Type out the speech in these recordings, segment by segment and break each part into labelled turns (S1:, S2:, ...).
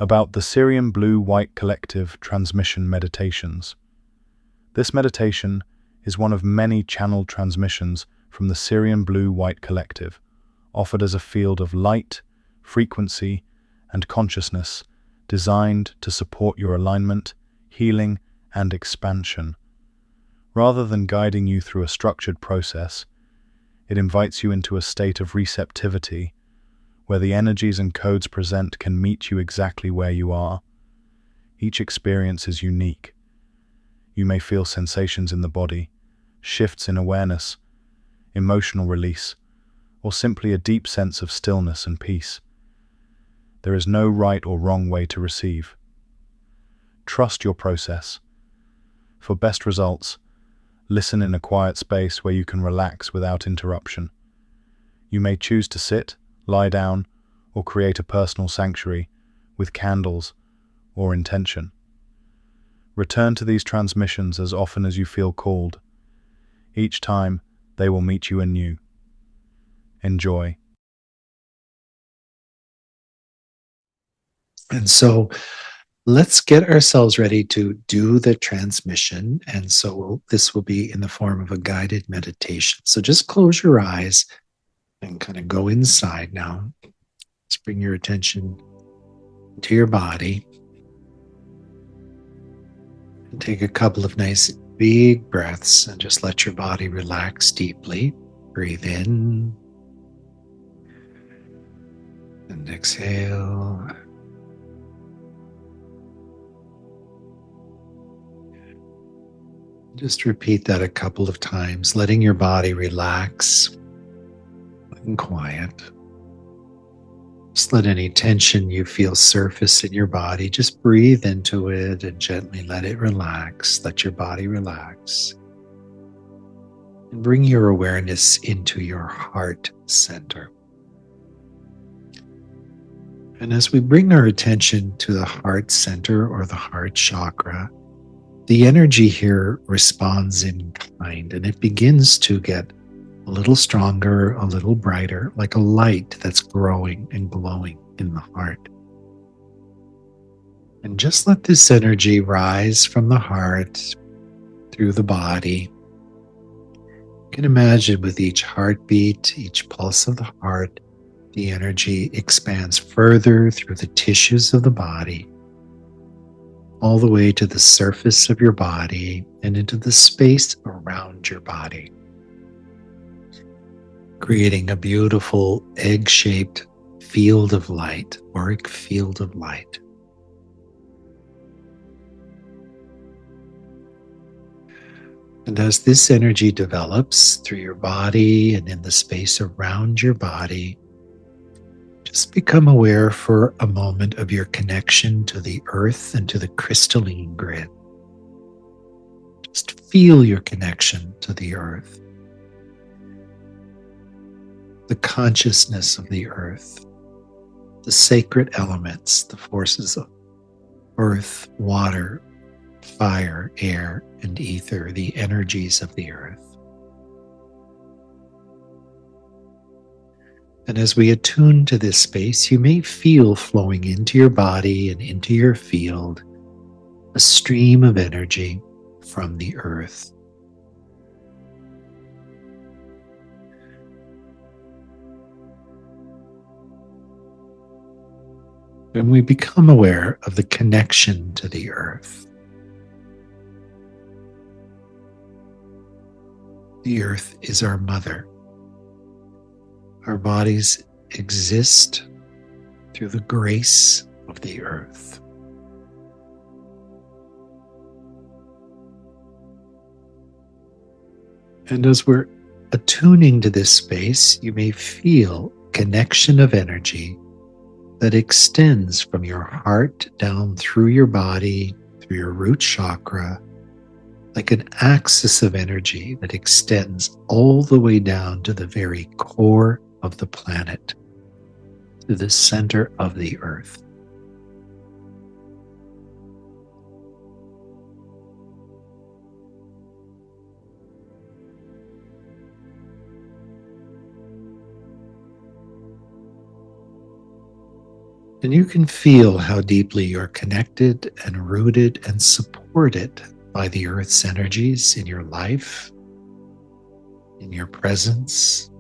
S1: about the Syrian Blue White Collective transmission meditations. This meditation is one of many channeled transmissions from the Syrian Blue White Collective, offered as a field of light, frequency, and consciousness designed to support your alignment, healing, and expansion. Rather than guiding you through a structured process, it invites you into a state of receptivity, where the energies and codes present can meet you exactly where you are. Each experience is unique. You may feel sensations in the body, shifts in awareness, emotional release, or simply a deep sense of stillness and peace. There is no right or wrong way to receive. Trust your process. For best results, listen in a quiet space where you can relax without interruption. You may choose to sit, lie down, or create a personal sanctuary with candles or intention. Return to these transmissions as often as you feel called. Each time, they will meet you anew. Enjoy.
S2: And so let's get ourselves ready to do the transmission. And so this will be in the form of a guided meditation. So just close your eyes and kind of go inside now. Let's bring your attention to your body. And take a couple of nice big breaths and just let your body relax deeply. Breathe in and exhale. Just repeat that a couple of times, letting your body relax and quiet. Just let any tension you feel surface in your body, just breathe into it and gently let it relax. Let your body relax. And bring your awareness into your heart center. And as we bring our attention to the heart center or the heart chakra, the energy here responds in kind, and it begins to get a little stronger, a little brighter, like a light that's growing and glowing in the heart. And just let this energy rise from the heart through the body. You can imagine with each heartbeat, each pulse of the heart, the energy expands further through the tissues of the body, all the way to the surface of your body and into the space around your body, creating a beautiful egg-shaped field of light, auric field of light. And as this energy develops through your body and in the space around your body, just become aware for a moment of your connection to the earth and to the crystalline grid. Just feel your connection to the earth, the consciousness of the earth, the sacred elements, the forces of earth, water, fire, air, and ether, the energies of the earth. And as we attune to this space, you may feel flowing into your body and into your field a stream of energy from the earth. When we become aware of the connection to the earth, the earth is our mother. Our bodies exist through the grace of the earth. And as we're attuning to this space, you may feel connection of energy that extends from your heart down through your body, through your root chakra, like an axis of energy that extends all the way down to the very core of the planet, to the center of the earth. And you can feel how deeply you're connected and rooted and supported by the Earth's energies in your life, in your presence.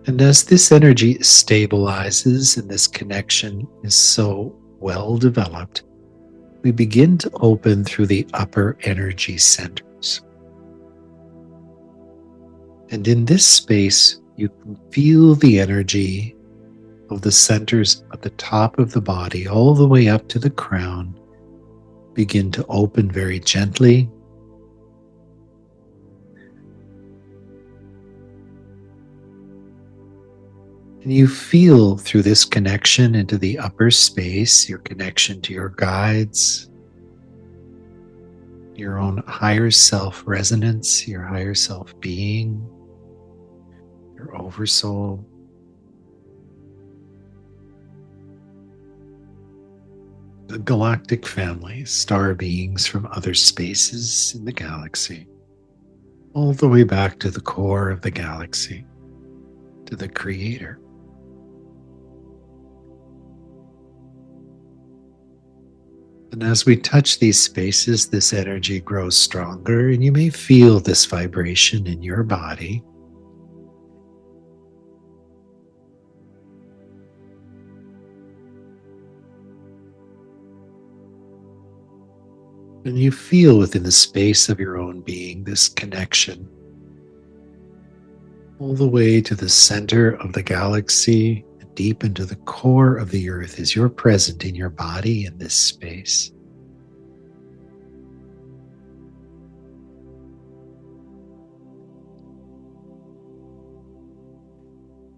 S2: And as this energy stabilizes and this connection is so well developed, we begin to open through the upper energy centers. And in this space, you can feel the energy of the centers at the top of the body, all the way up to the crown, begin to open very gently. And you feel through this connection into the upper space, your connection to your guides, your own higher self resonance, your higher self being, your oversoul. The galactic family, star beings from other spaces in the galaxy, all the way back to the core of the galaxy, to the Creator. And as we touch these spaces, this energy grows stronger, and you may feel this vibration in your body. And you feel within the space of your own being this connection all the way to the center of the galaxy, deep into the core of the earth as you're present in your body in this space.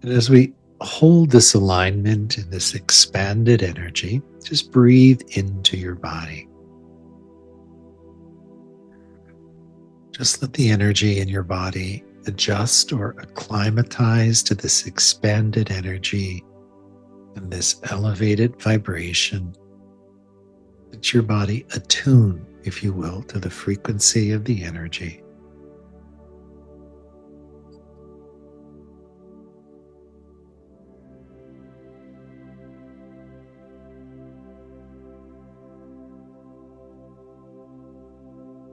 S2: And as we hold this alignment and this expanded energy, just breathe into your body. Just let the energy in your body adjust or acclimatize to this expanded energy and this elevated vibration. Let your body attune, if you will, to the frequency of the energy.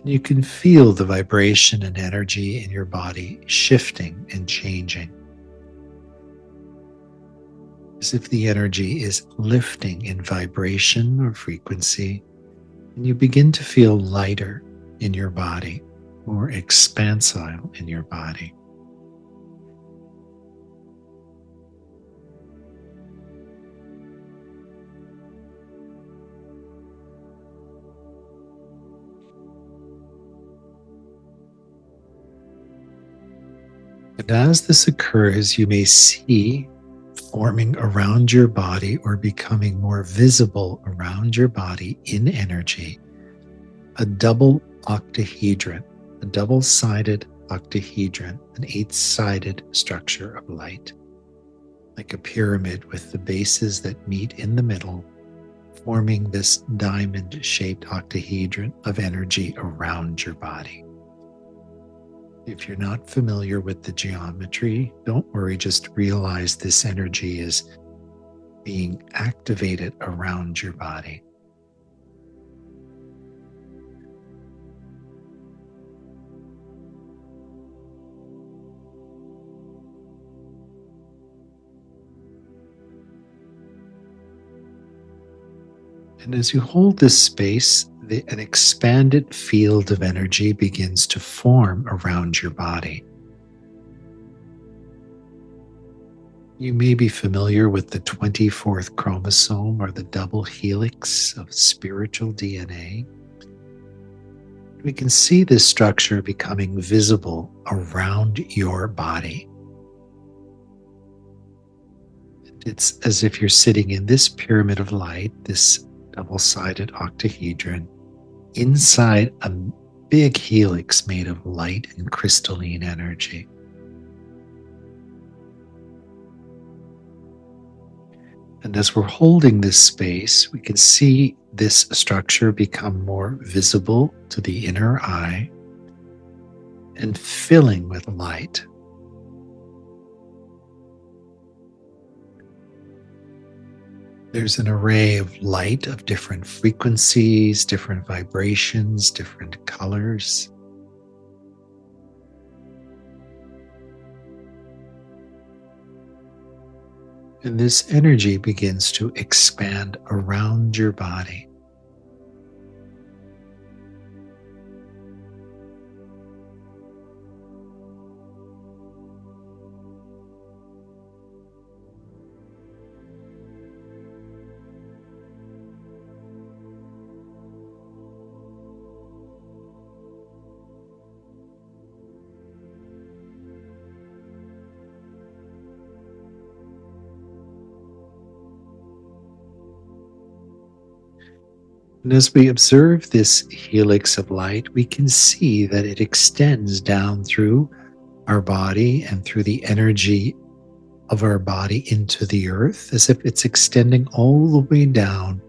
S2: You can feel the vibration and energy in your body shifting and changing, as if the energy is lifting in vibration or frequency, and you begin to feel lighter in your body, more expansile in your body. And as this occurs, you may see forming around your body or becoming more visible around your body in energy, a double octahedron, a double-sided octahedron, an 8-sided structure of light, like a pyramid with the bases that meet in the middle, forming this diamond-shaped octahedron of energy around your body. If you're not familiar with the geometry, don't worry, just realize this energy is being activated around your body. And as you hold this space, an expanded field of energy begins to form around your body. You may be familiar with the 24th chromosome or the double helix of spiritual DNA. We can see this structure becoming visible around your body. It's as if you're sitting in this pyramid of light, this double-sided octahedron, inside a big helix made of light and crystalline energy. And as we're holding this space, we can see this structure become more visible to the inner eye and filling with light. There's an array of light of different frequencies, different vibrations, different colors. And this energy begins to expand around your body. And as we observe this helix of light, we can see that it extends down through our body and through the energy of our body into the earth, as if it's extending all the way down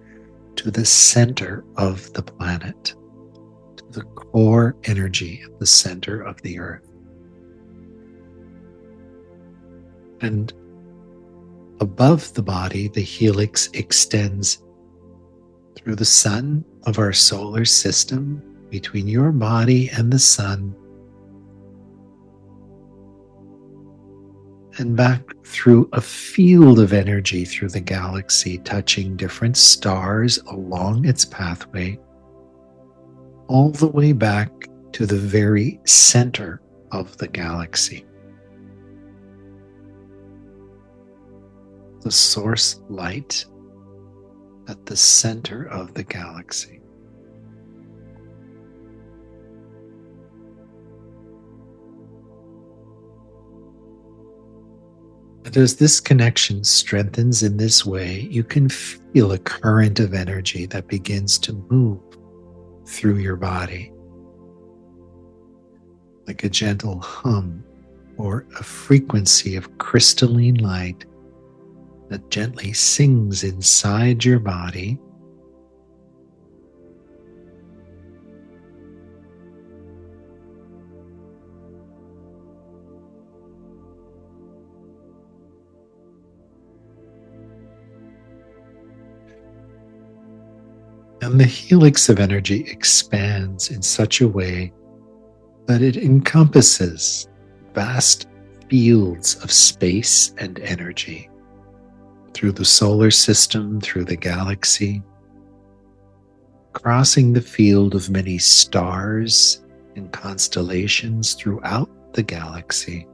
S2: to the center of the planet, to the core energy at the center of the earth. And above the body, the helix extends through the sun of our solar system, between your body and the sun, and back through a field of energy through the galaxy, touching different stars along its pathway, all the way back to the very center of the galaxy. The source light at the center of the galaxy. And as this connection strengthens in this way, you can feel a current of energy that begins to move through your body, like a gentle hum or a frequency of crystalline light that gently sings inside your body, and the helix of energy expands in such a way that it encompasses vast fields of space and energy through the solar system, through the galaxy, crossing the field of many stars and constellations throughout the galaxy.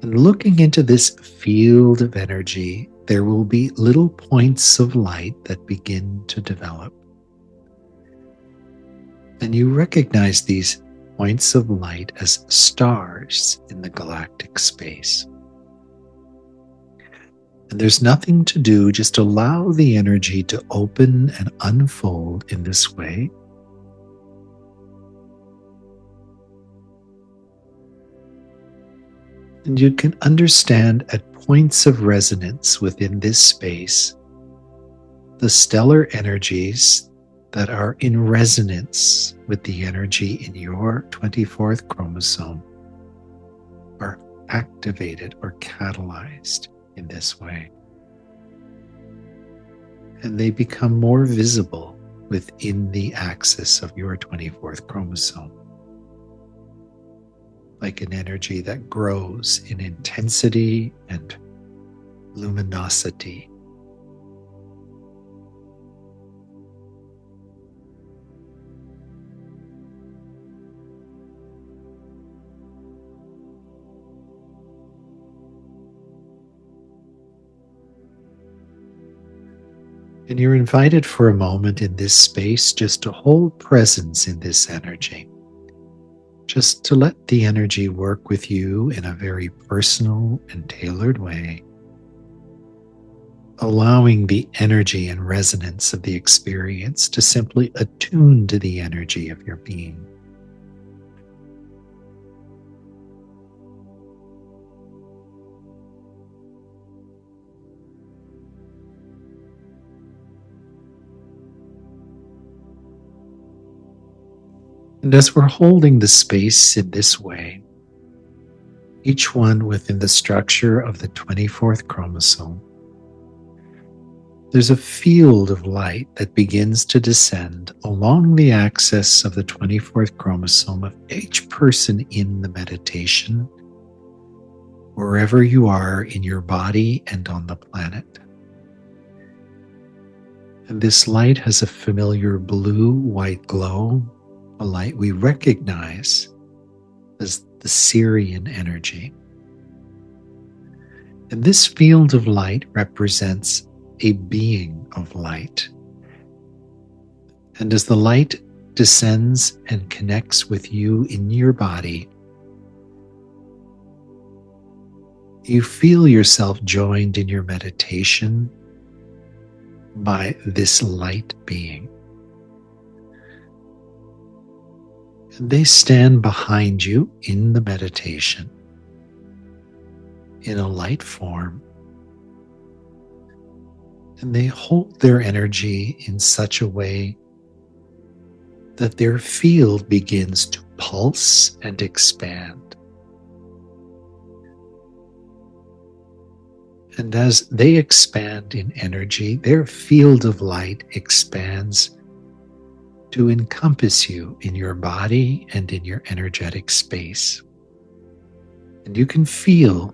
S2: And looking into this field of energy, there will be little points of light that begin to develop. And you recognize these points of light as stars in the galactic space. And there's nothing to do, just allow the energy to open and unfold in this way. And you can understand at points of resonance within this space the stellar energies that are in resonance with the energy in your 24th chromosome are activated or catalyzed in this way. And they become more visible within the axis of your 24th chromosome, like an energy that grows in intensity and luminosity. And you're invited for a moment in this space just to hold presence in this energy. Just to let the energy work with you in a very personal and tailored way, allowing the energy and resonance of the experience to simply attune to the energy of your being. And as we're holding the space in this way, each one within the structure of the 24th chromosome, there's a field of light that begins to descend along the axis of the 24th chromosome of each person in the meditation, wherever you are in your body and on the planet. And this light has a familiar blue-white glow, a light we recognize as the Syrian energy. And this field of light represents a being of light. And as the light descends and connects with you in your body, you feel yourself joined in your meditation by this light being. And they stand behind you in the meditation in a light form. And they hold their energy in such a way that their field begins to pulse and expand. And as they expand in energy, their field of light expands to encompass you in your body and in your energetic space. And you can feel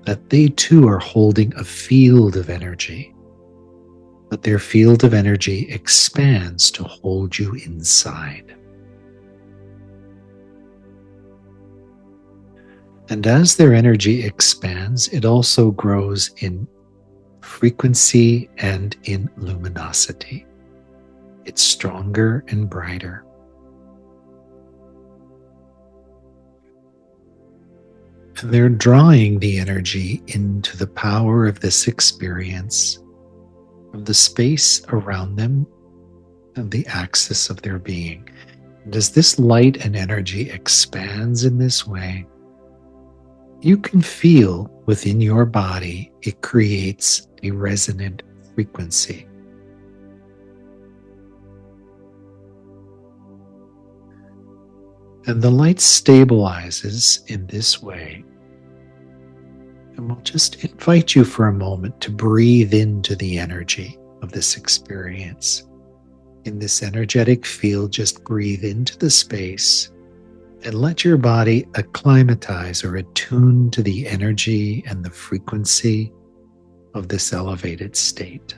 S2: that they too are holding a field of energy, but their field of energy expands to hold you inside. And as their energy expands, it also grows in frequency and in luminosity. It's stronger and brighter. And they're drawing the energy into the power of this experience from the space around them and the axis of their being. And as this light and energy expands in this way, you can feel within your body it creates a resonant frequency. And the light stabilizes in this way. And we'll just invite you for a moment to breathe into the energy of this experience. In this energetic field, just breathe into the space and let your body acclimatize or attune to the energy and the frequency of this elevated state.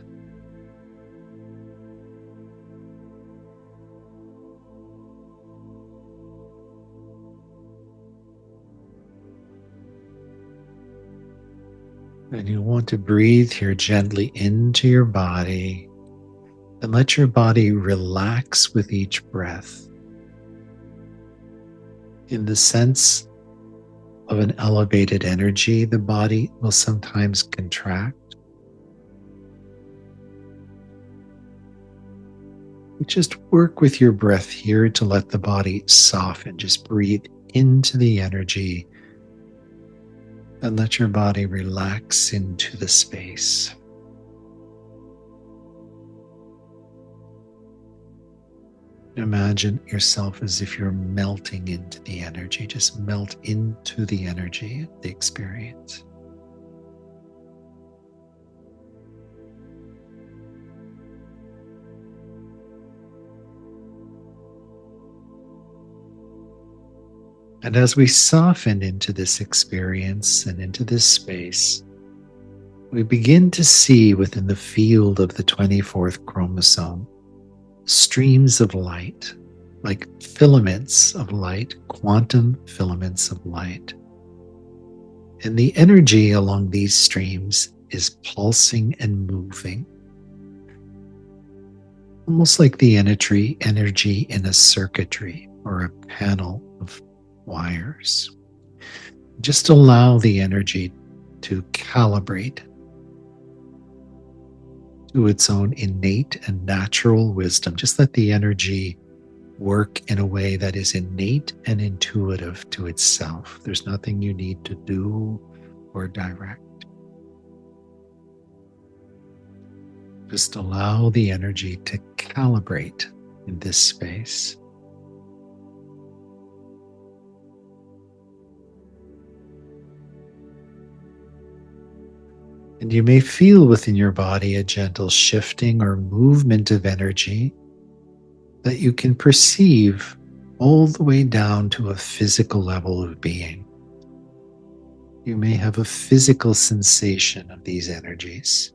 S2: And you want to breathe here gently into your body and let your body relax with each breath. In the sense of an elevated energy, the body will sometimes contract. You just work with your breath here to let the body soften. Just breathe into the energy and let your body relax into the space. Imagine yourself as if you're melting into the energy. Just melt into the energy of the experience. And as we soften into this experience and into this space, we begin to see within the field of the 24th chromosome streams of light, like filaments of light, quantum filaments of light. And the energy along these streams is pulsing and moving, almost like the energy in a circuitry or a panel of wires. Just allow the energy to calibrate to its own innate and natural wisdom. Just let the energy work in a way that is innate and intuitive to itself. There's nothing you need to do or direct. Just allow the energy to calibrate in this space. And you may feel within your body a gentle shifting or movement of energy that you can perceive all the way down to a physical level of being. You may have a physical sensation of these energies,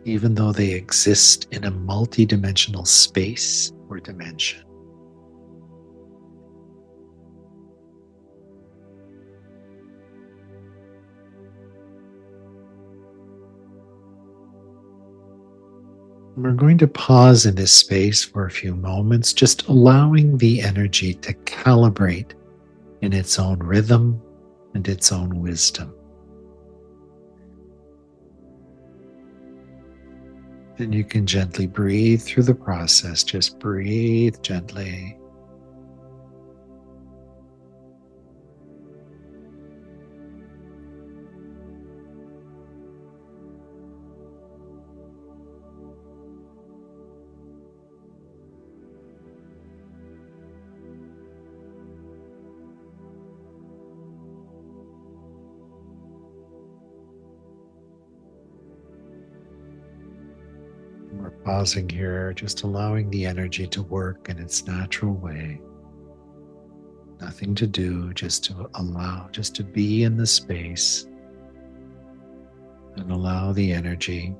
S2: even though they exist in a multidimensional space or dimension. We're going to pause in this space for a few moments, just allowing the energy to calibrate in its own rhythm and its own wisdom. And you can gently breathe through the process. Just breathe gently. We're pausing here, just allowing the energy to work in its natural way. Nothing to do, just to allow, just to be in the space and allow the energy.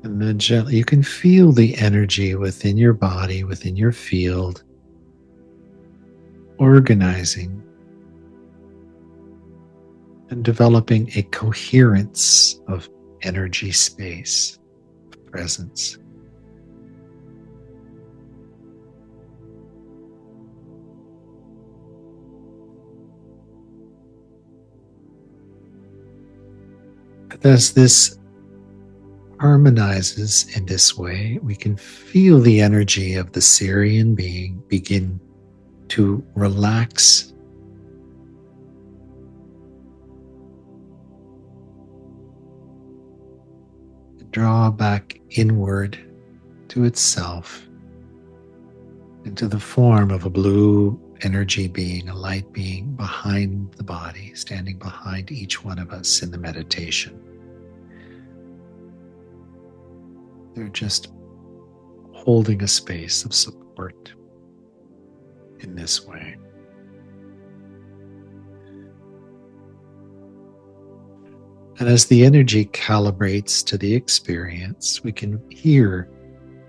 S2: And then gently, you can feel the energy within your body, within your field, organizing and developing a coherence of energy space, of presence. As this harmonizes in this way, we can feel the energy of the Syrian being begin to relax and draw back inward to itself into the form of a blue energy being, a light being behind the body, standing behind each one of us in the meditation. They're just holding a space of support in this way. And as the energy calibrates to the experience, we can hear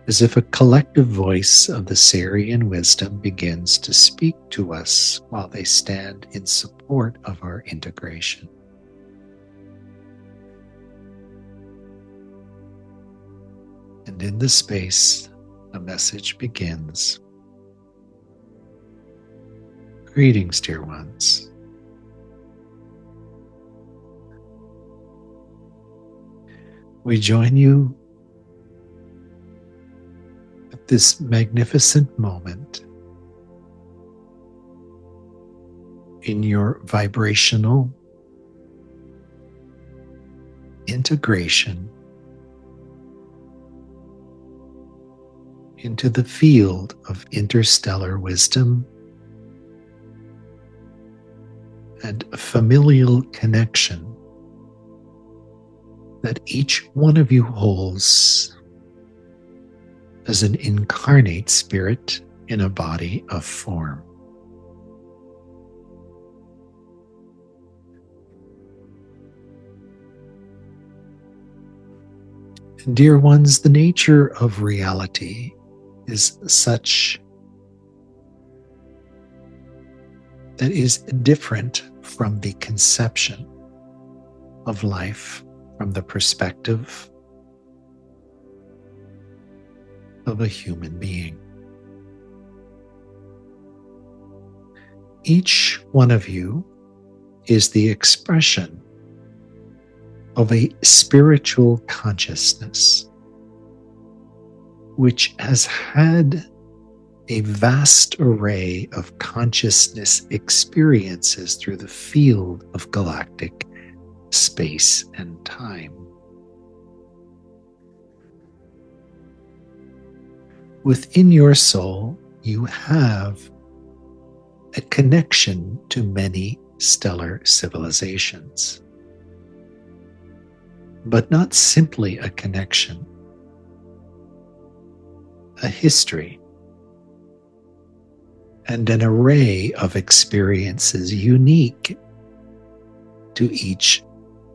S2: as if a collective voice of the Syrian wisdom begins to speak to us while they stand in support of our integration. And in the space, a message begins. Greetings, dear ones. We join you at this magnificent moment in your vibrational integration into the field of interstellar wisdom and familial connection that each one of you holds as an incarnate spirit in a body of form. Dear ones, the nature of reality is such that is different from the conception of life from the perspective of a human being. Each one of you is the expression of a spiritual consciousness which has had a vast array of consciousness experiences through the field of galactic space and time. Within your soul, you have a connection to many stellar civilizations, but not simply a connection, a history, and an array of experiences unique to each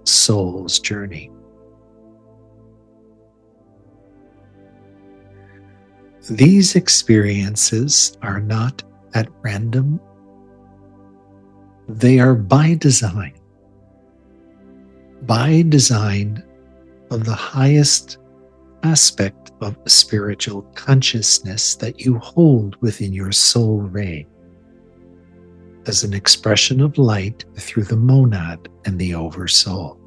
S2: soul's journey. These experiences are not at random. They are by design of the highest aspect of spiritual consciousness that you hold within your soul ray, as an expression of light through the monad and the oversoul.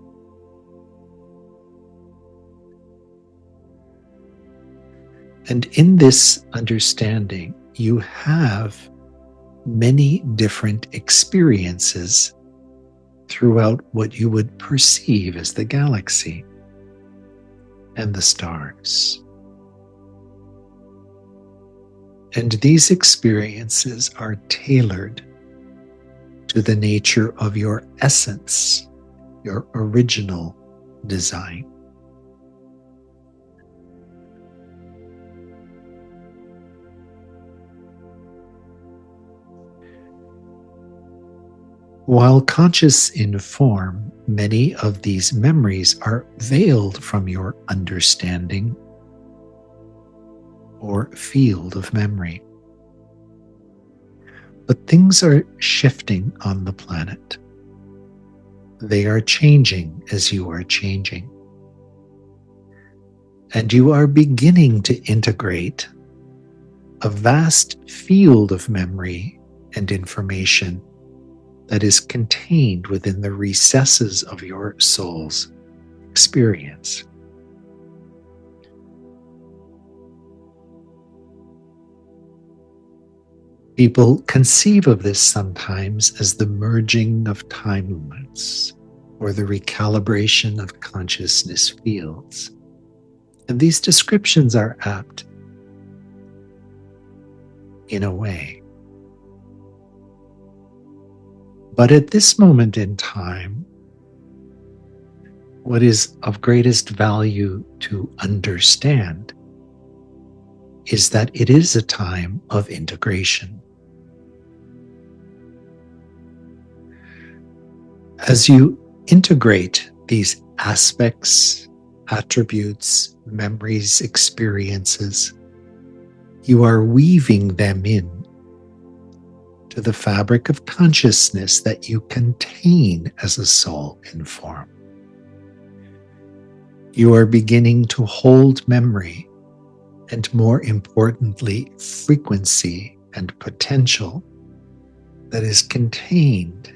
S2: And in this understanding, you have many different experiences throughout what you would perceive as the galaxy and the stars. And these experiences are tailored to the nature of your essence, your original design. While conscious in form, many of these memories are veiled from your understanding or field of memory. But things are shifting on the planet. They are changing as you are changing. And you are beginning to integrate a vast field of memory and information that is contained within the recesses of your soul's experience. People conceive of this sometimes as the merging of timelines or the recalibration of consciousness fields. And these descriptions are apt in a way. But at this moment in time, what is of greatest value to understand is that it is a time of integration. As you integrate these aspects, attributes, memories, experiences, you are weaving them in to the fabric of consciousness that you contain as a soul in form. You are beginning to hold memory and, more importantly, frequency and potential that is contained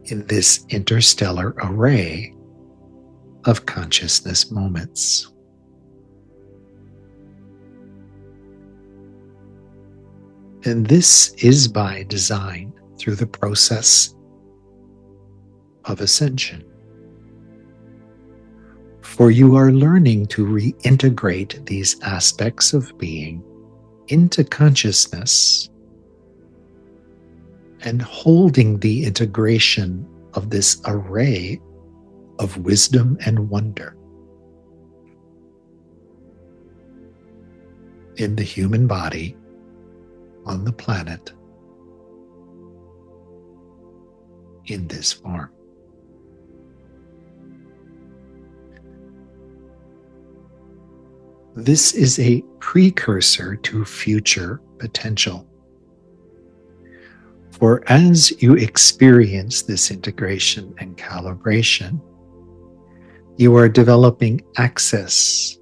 S2: in this interstellar array of consciousness moments. And this is by design through the process of ascension. For you are learning to reintegrate these aspects of being into consciousness and holding the integration of this array of wisdom and wonder in the human body, on the planet, in this form. This is a precursor to future potential. For as you experience this integration and calibration, you are developing access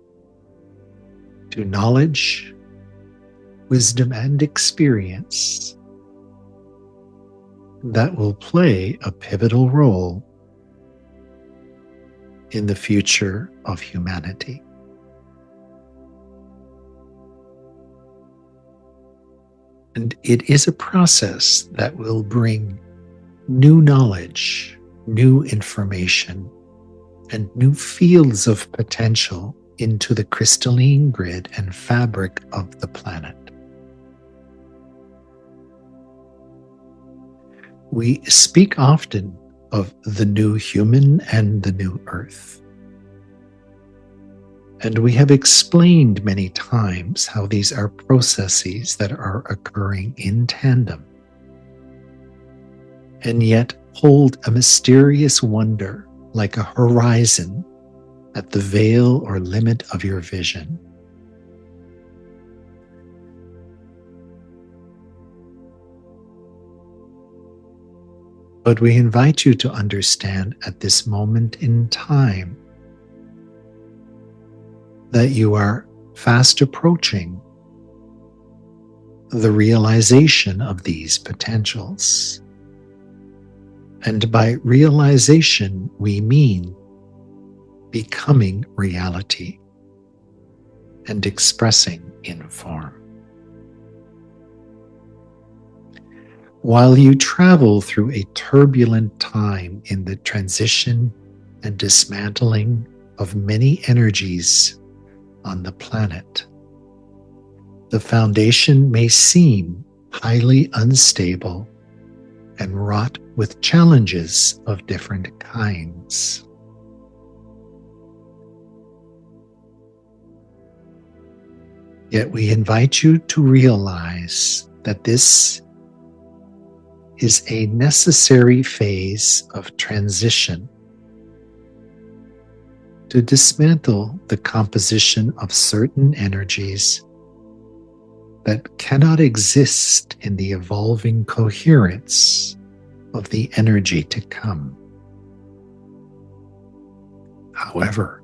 S2: to knowledge, wisdom, and experience that will play a pivotal role in the future of humanity. And it is a process that will bring new knowledge, new information, and new fields of potential into the crystalline grid and fabric of the planet. We speak often of the new human and the new earth. And we have explained many times how these are processes that are occurring in tandem, and yet hold a mysterious wonder like a horizon at the veil or limit of your vision. But we invite you to understand at this moment in time that you are fast approaching the realization of these potentials. And by realization, we mean becoming reality and expressing in form. While you travel through a turbulent time in the transition and dismantling of many energies on the planet, the foundation may seem highly unstable and wrought with challenges of different kinds. Yet we invite you to realize that this is a necessary phase of transition to dismantle the composition of certain energies that cannot exist in the evolving coherence of the energy to come. However,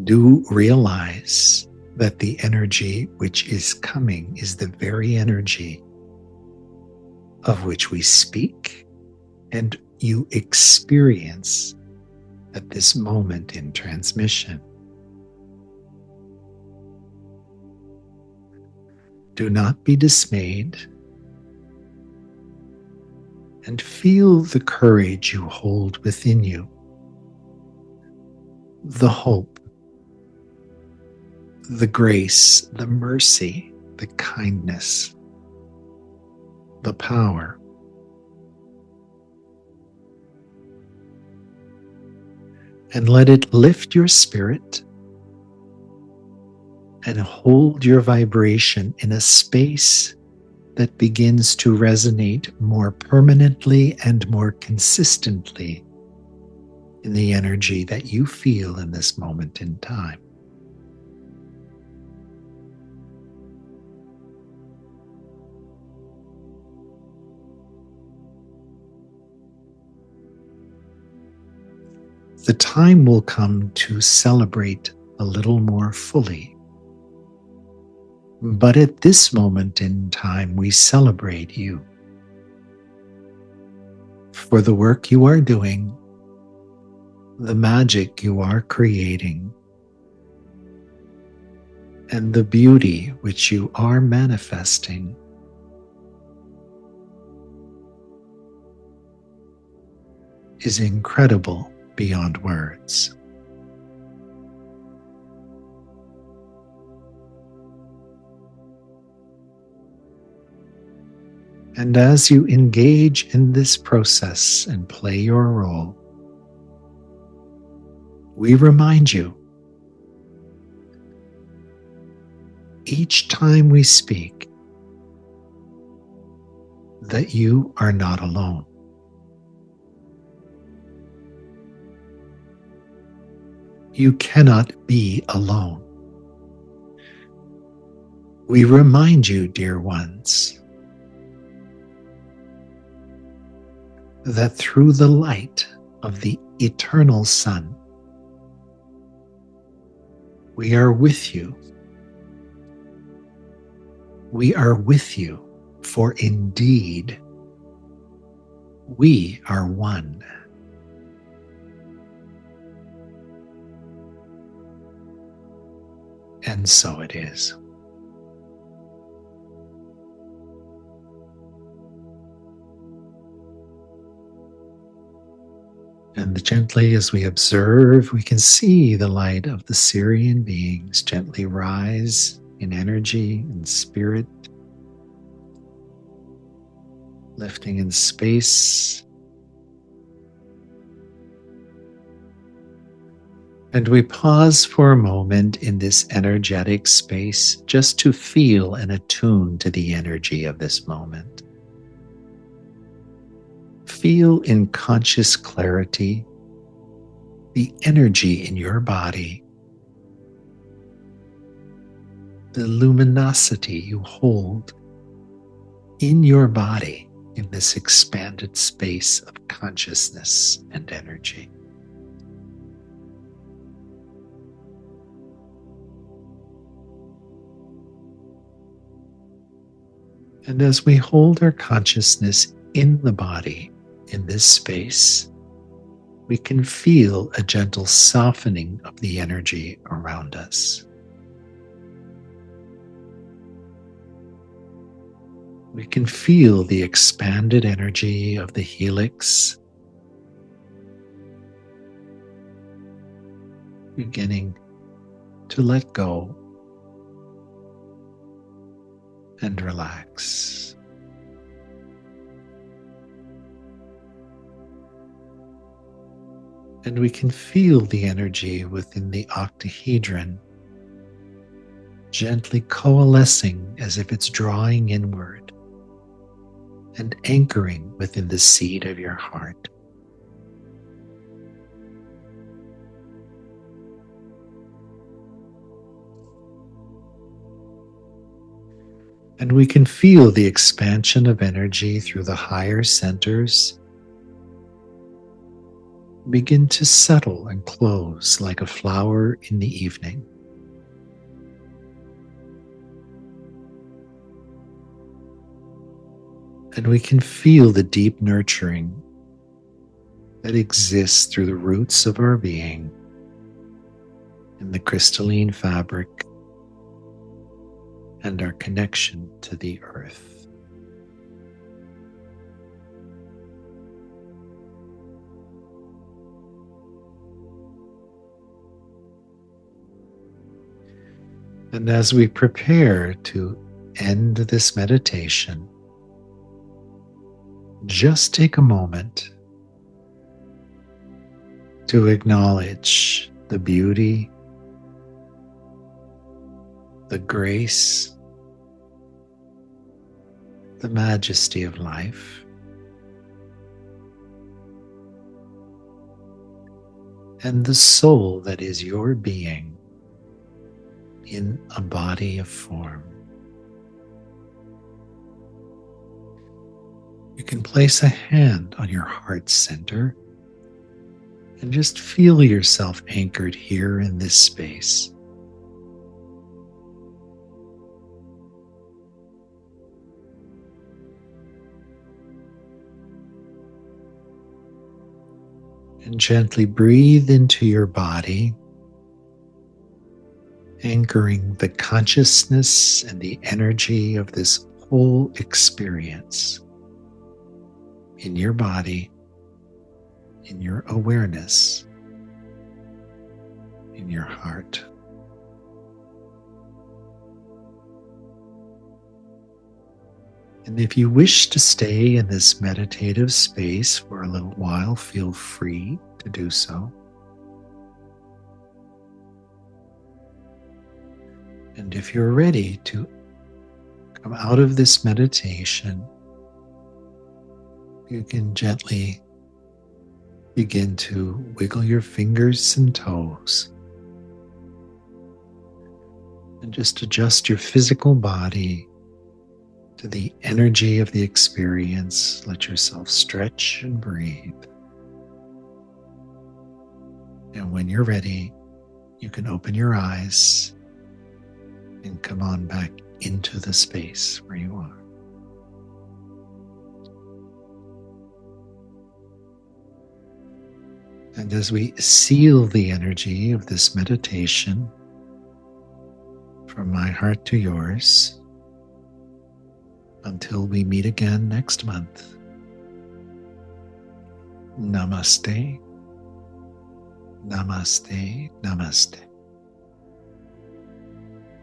S2: do realize that the energy which is coming is the very energy of which we speak and you experience at this moment in transmission. Do not be dismayed, and feel the courage you hold within you, the hope, the grace, the mercy, the kindness, the power. And let it lift your spirit and hold your vibration in a space that begins to resonate more permanently and more consistently in the energy that you feel in this moment in time. The time will come to celebrate a little more fully. But at this moment in time, we celebrate you for the work you are doing, the magic you are creating, and the beauty which you are manifesting. Is incredible beyond words. And as you engage in this process and play your role, we remind you, each time we speak, that you are not alone. You cannot be alone. We remind you, dear ones, that through the light of the eternal sun, we are with you. We are with you, for indeed We are one. And so it is. And gently, as we observe, we can see the light of the Syrian beings gently rise in energy and spirit, lifting in space. And we pause for a moment in this energetic space just to feel and attune to the energy of this moment. Feel in conscious clarity the energy in your body, the luminosity you hold in your body in this expanded space of consciousness and energy. And as we hold our consciousness in the body, in this space, we can feel a gentle softening of the energy around us. We can feel the expanded energy of the helix beginning to let go and relax. And we can feel the energy within the octahedron gently coalescing as if it's drawing inward and anchoring within the seat of your heart. And we can feel the expansion of energy through the higher centers begin to settle and close like a flower in the evening. And we can feel the deep nurturing that exists through the roots of our being in the crystalline fabric and our connection to the earth. And as we prepare to end this meditation, just take a moment to acknowledge the beauty, the grace, the majesty of life, and the soul that is your being in a body of form. You can place a hand on your heart center and just feel yourself anchored here in this space. And gently breathe into your body, anchoring the consciousness and the energy of this whole experience in your body, in your awareness, in your heart. And if you wish to stay in this meditative space for a little while, feel free to do so. And if you're ready to come out of this meditation, you can gently begin to wiggle your fingers and toes and just adjust your physical body to the energy of the experience. Let yourself stretch and breathe. And when you're ready, you can open your eyes and come on back into the space where you are. And as we seal the energy of this meditation from my heart to yours, until we meet again next month, namaste, namaste, namaste.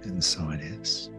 S2: And so it is.